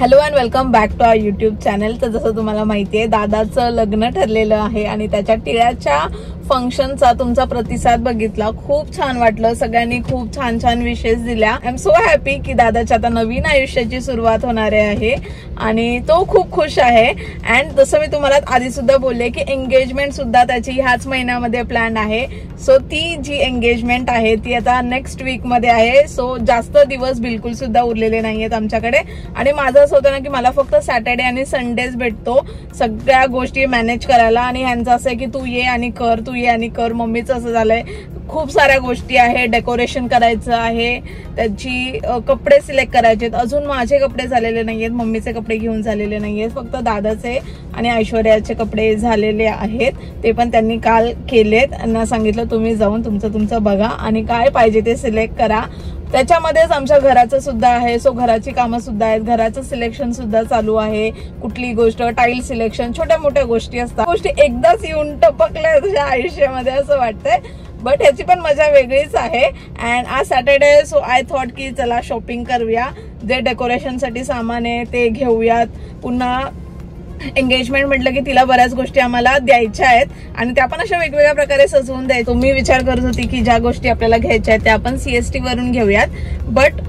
Hello and welcome back to our YouTube channel. तर जसं तुम्हाला माहिती आहे दादाचं लग्न ठरलेलं आहे आणि त्याच्या टिळ्याच्या फंक्शनचा तुमचा प्रतिसाद बघितला, खूप छान वाटलं। सगळ्यांनी खूप छान छान विशेष दिल्या। आय एम सो हॅपी की दादाच्या आता नवीन आयुष्याची सुरुवात होणार आहे आणि तो खूप खुश आहे। अँड जसं मी तुम्हाला आधी सुद्धा बोलले की एंगेजमेंट सुद्धा त्याची ह्याच महिन्यामध्ये प्लॅन आहे। सो ती जी एंगेजमेंट आहे ती आता नेक्स्ट वीक मध्ये आहे। सो जास्त दिवस बिलकुल सुद्धा उरलेले नाहीयेत आमच्याकडे आणि माझं असं होतं ना की मला फक्त सॅटर्डे आणि संडेज भेटतो सगळ्या गोष्टी मॅनेज करायला आणि ह्यांचं असं आहे की तू ये आणि कर, तू ये आणि कर। मम्मीचं असं झालंय खूप साऱ्या गोष्टी आहे, डेकोरेशन करायचं आहे, त्याची कपडे सिलेक्ट करायचे। अजून माझे कपडे झालेले नाहीयेत, मम्मीचे कपडे घेऊन झालेले नाहीयेत, फक्त दादाचे आणि ऐश्वर्याचे कपडे झालेले आहेत। ते पण त्यांनी काल केलेत। त्यांना सांगितलं तुम्ही जाऊन तुमचं बघा आणि काय पाहिजे ते सिलेक्ट करा। त्याच्यामध्येच आमच्या घराचं सुद्धा आहे। सो घराची कामं सुद्धा आहेत, घराचं सिलेक्शन सुद्धा चालू आहे। कुठली गोष्ट, टाईल सिलेक्शन, छोट्या मोठ्या गोष्टी असतात, गोष्टी एकदाच येऊन टपकल्या तुझ्या आयुष्यामध्ये असं वाटतंय। बट ह्याची पण मजा वेगळीच आहे। अँड आज सॅटर्डे सो आय थॉट की चला शॉपिंग करूया, जे डेकोरेशनसाठी सामान आहे ते घेऊयात। पुन्हा एंगेजमेंट म्हटलं की तिला बऱ्याच गोष्टी आम्हाला द्यायच्या आहेत आणि त्या पण अशा वेगवेगळ्या प्रकारे सजवून द्यायचं। मी विचार करत होती की ज्या गोष्टी आपल्याला घ्यायच्या आहेत त्या आपण सीएसटी वरून घेऊयात, बट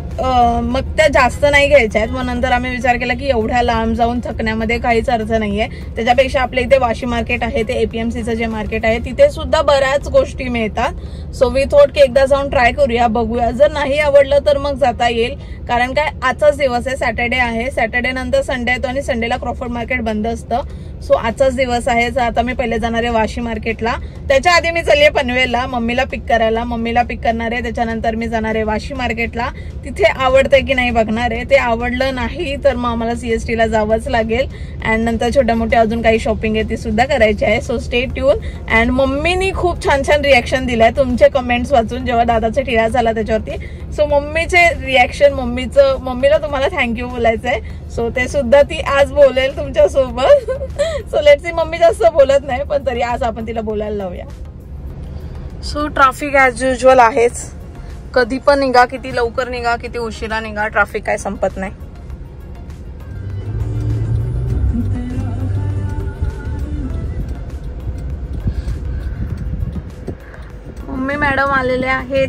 मग त्या जास्त नाही घ्यायच्या आहेत। मग नंतर आम्ही विचार केला की एवढ्या लांब जाऊन थकण्यामध्ये काहीच अर्थ नाहीये, त्याच्यापेक्षा आपल्या इथे वाशी मार्केट आहे, ते एपीएमसीचं जे मार्केट आहे तिथे सुद्धा बऱ्याच गोष्टी मिळतात। सो वी थॉट की एकदा जाऊन ट्राय करूया, बघूया, जर नाही आवडलं तर मग जाता येईल। कारण काय आजचाच दिवस आहे, सॅटर्डे आहे, सॅटर्डे नंतर संडे येतो आणि संडेला क्रॉफर्ड मार्केट बंद असतं। सो आजचाच दिवस आहे। आता मी पहिले जाणार आहे वाशी मार्केटला, त्याच्या आधी मी चालले पनवेलला मम्मीला पिक करायला, मम्मीला पिक करणार आहे, त्याच्यानंतर मी जाणार आहे वाशी मार्केटला। तिथे आवडतंय की नाही बघणार आहे, ते आवडलं नाही तर मग आम्हाला सीएसटी ला जावंच लागेल। अँड नंतर छोट्या मोठ्या अजून काही शॉपिंग आहे ती सुद्धा करायची आहे। So stay tune. अँड मम्मीनी खूप छान छान रिॲक्शन दिलाय तुमचे कमेंट्स वाचून जेव्हा दादाचा टिळा झाला त्याच्यावरती। सो मम्मीचे रिॲक्शन, मम्मीला तुम्हाला थँक्यू बोलायचंय। सो ते सुद्धा ती आज बोलेल तुमच्या सोबत। सो लेट्स सी, मम्मी जास्त बोलत नाही पण तरी आज आपण तिला बोलायला लावूया। सो ट्रॅफिक ॲज युजल आहेच, कधी पण निघा, किती लवकर निघा, किती उशिरा निघा, ट्रॅफिक काय संपत नाही। मम्मी मॅडम आलेले आहेत।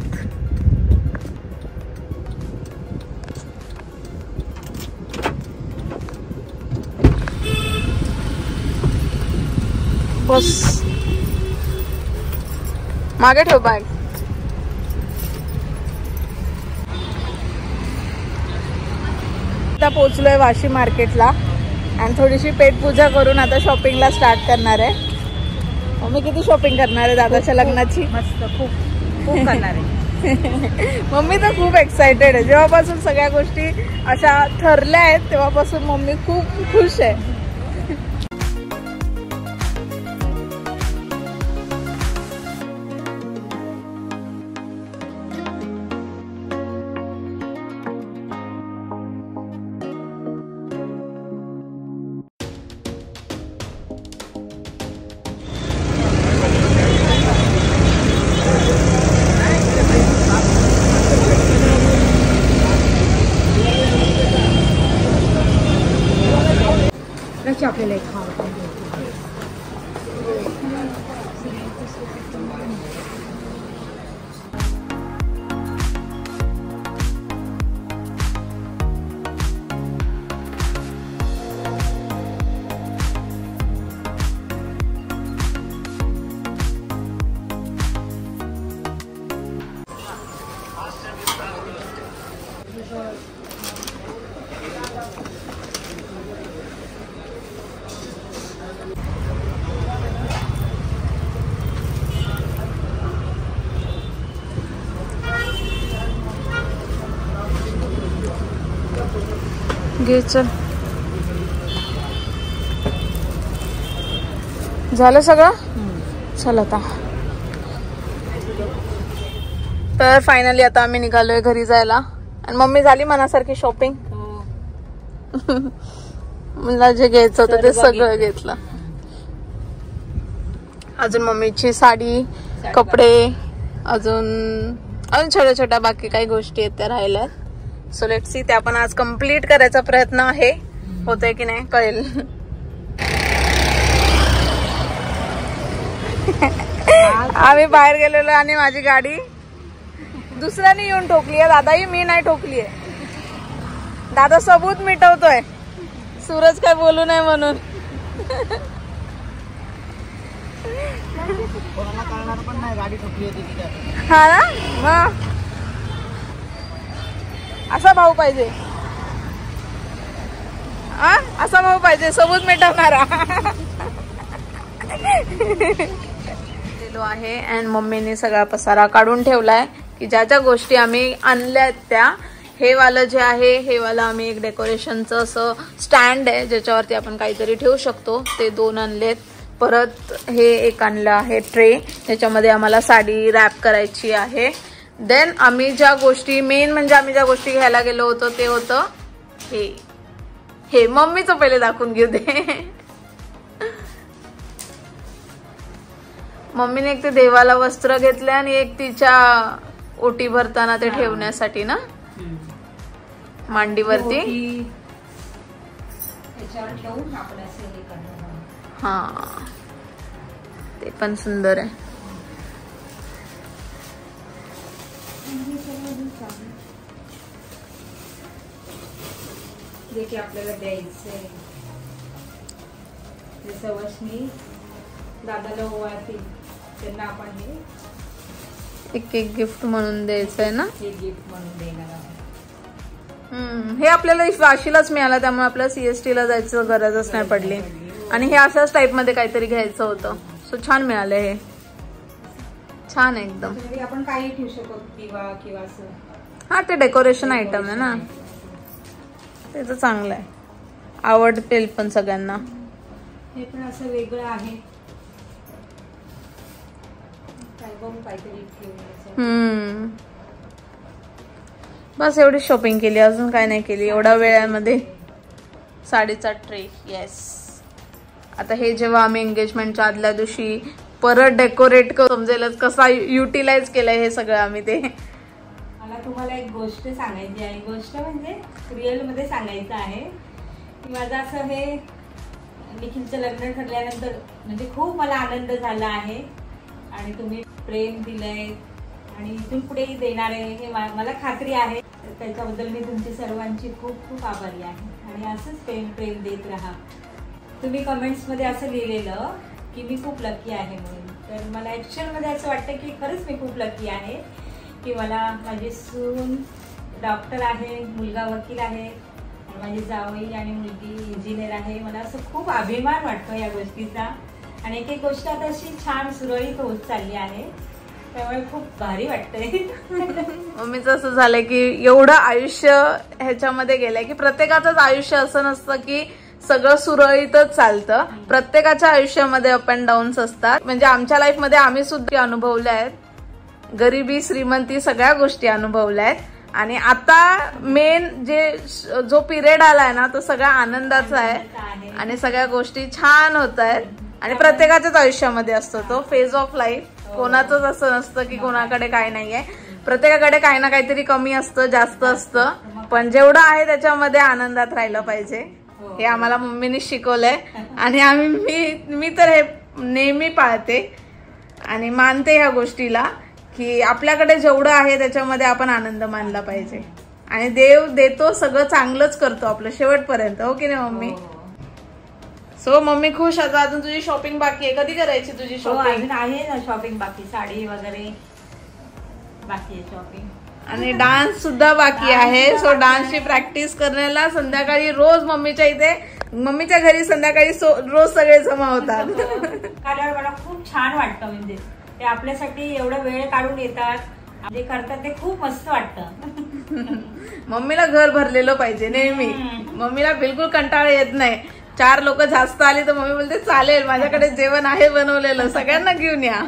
बस मागे ठेव बॅग। आता पोहोचलोय वाशी मार्केटला आणि थोडीशी पेटपूजा करून आता शॉपिंगला स्टार्ट करणार आहे। मम्मी किती शॉपिंग करणार आहे दादाच्या लग्नाची? मस्त, खूप खूप करणार आहे। मम्मी तर खूप एक्साइटेड आहे। जेव्हापासून सगळ्या गोष्टी अशा ठरल्या आहेत तेव्हापासून मम्मी खूप खुश आहे। आपल्याला एक खावा घे। चल झालं सगळं, चल आता। तर फायनली आता आम्ही निघालोय घरी जायला आणि मम्मी झाली मनासारखी शॉपिंग। मला जे घ्यायचं होतं ते सगळं घेतलं। अजून मम्मीची साडी, कपडे, अजून छोट्या छोट्या बाकी काही गोष्टी आहेत त्या राहिल्या। सो लेट्स सी, त्या पण आज कंप्लीट करायचा प्रयत्न आहे होतंय की नाही कळेल. आम्ही बाहेर गेलेलो आणि माझी गाडी दुसऱ्याने येऊन ठोकली आहे. दादाही मी नाही ठोकली आहे. दादा सबूत मिटवतोय सूरज काय बोलू नये म्हणून. हा ना मग असा भाऊ पाहिजे. असा भाऊ पाहिजे सबूत मिटवणारा. आहे अँड मम्मीने सगळा पसारा काढून ठेवलाय की ज्या ज्या गोष्टी आम्ही आणल्या त्या. हे वालं जे आहे हे वालं आम्ही एक डेकोरेशनचं असं स्टँड आहे ज्याच्यावरती आपण काहीतरी ठेवू शकतो, ते 2 आणलेत. परत हे एक आणलं आहे ट्रे, त्याच्यामध्ये आम्हाला साडी रॅप करायची आहे. देन आम्ही ज्या गोष्टी मेन म्हणजे आम्ही ज्या गोष्टी घ्यायला गेलो होतो ते होतं हे मम्मीचं पहिले दाखवून घेऊ दे. मम्मीने एक ते देवाला वस्त्र घेतले आणि एक तिच्या ओटी भरताना ते ठेवण्यासाठी ना मांडीवरती. हा ते पण सुंदर आहे. जे की आपल्याला द्यायचंय जसं वशनी दादाला ओवाळतील त्यांना आपण हे एक गिफ्ट म्हणून द्यायचंय ना. हे गिफ्ट म्हणून देणार आहोत. हे आपल्याला वाशीलाच मिळालं त्यामुळे आपल्याला CST ला जायचं गरजच नाही पडली. आणि हे अशाच टाइप मध्ये काहीतरी घ्यायचं होतं. सो छान मिळालं. हे छान आहे एकदम. आपण काही ठेवू शकतो दिवा किंवा असं. हा ते डेकोरेशन आयटम आहे ना, ते तर चांगलं आहे. आवडतील पण सगळ्यांना. हे पण असं वेगळं आहे. काहीतरी ठेवण्याचं. बस एवढी शॉपिंग केली, अजून काय नाही केली एवढ्या वेळामध्ये. साडीचा ट्रे. येस. आता हे जेव्हा आम्ही एंगेजमेंटच्या आदल्या दिवशी परत डेकोरेट करून समजेलच कसा युटिलाइज केलंय हे सगळं आम्ही. ते मला तुम्हाला एक गोष्ट सांगायची आहे. गोष्ट म्हणजे रिअल मध्ये सांगायचं आहे की माझं असं हे निखिलचं लग्न ठरल्यानंतर म्हणजे खूप मला आनंद झाला आहे. आणि तुम्ही प्रेम दिलंय आणि इथून पुढेही देणार आहे हे मला खात्री आहे. त्याच्याबद्दल मी तुमची सर्वांची खूप खूप आभारी आहे. आणि असंच प्रेम देत राहा. तुम्ही कमेंट्स मध्ये असं लिहिलेलं की मी खूप लकी आहे म्हणून, तर मला ॲक्च्युअलमध्ये असं वाटतं की खरंच मी खूप लकी आहे की मला माझी सून डॉक्टर आहे, मुलगा वकील आहे, माझी जावई आणि मुलगी इंजिनियर आहे. मला असं खूप अभिमान वाटतो या गोष्टीचा. आणि एक एक गोष्ट आता अशी छान सुरळीत होत चालली आहे, त्यामुळे खूप भारी वाटतंय. मम्मीचं असं झालंय की एवढं आयुष्य ह्याच्यामध्ये गेलंय की प्रत्येकाचंच आयुष्य असं नसतं की सगळं सुरळीतच चालतं. प्रत्येकाच्या आयुष्यामध्ये अप अँड डाऊन्स असतात. म्हणजे आमच्या लाईफमध्ये आम्ही सुद्धा अनुभवल्या आहेत. गरिबी श्रीमंती सगळ्या गोष्टी अनुभवल्या आहेत. आणि आता मेन जो पिरियड आलाय ना तो सगळा आनंदाचा आहे. आणि सगळ्या गोष्टी छान होत आहेत. आणि प्रत्येकाच्याच आयुष्यामध्ये असतो तो फेज ऑफ लाईफ. कोणाचंच असं नसतं की कोणाकडे काय नाहीये. प्रत्येकाकडे काही ना काहीतरी कमी असतं, जास्त असतं. पण जेवढं आहे त्याच्यामध्ये आनंदात राहिलं पाहिजे हे आम्हाला मम्मीने शिकवलंय. आणि मी तर हे नेहमी पाळते आणि मानते ह्या गोष्टीला की आपल्याकडे जेवढं आहे त्याच्यामध्ये आपण आनंद मानला पाहिजे. आणि देव देतो, सगळं चांगलंच करतो आपलं शेवटपर्यंत. हो की नाही मम्मी? सो मम्मी खुश. आता अजून तुझी शॉपिंग बाकी आहे. कधी करायची तुझी शॉपिंग? आहे ना शॉपिंग बाकी. साडी वगैरे बाकी आहे शॉपिंग. आणि डान्स सुद्धा बाकी आहे. सो डान्सची प्रॅक्टिस करण्याला संध्याकाळी रोज मम्मीच्या घरी संध्याकाळी रोज सगळे जमा होतात. कारण मला खूप छान वाटतं. म्हणजे ते आपल्यासाठी एवढा वेळ काढून येतात, जे करतात ते खूप मस्त वाटतं. मम्मीला घर भरलेलं पाहिजे नेहमी. मम्मीला बिलकुल कंटाळा येत नाही. 4 लोक जास्त आली तर मम्मी बोलते चालेल, माझ्याकडे जेवण आहे बनवलेलं, सगळ्यांना घेऊन या.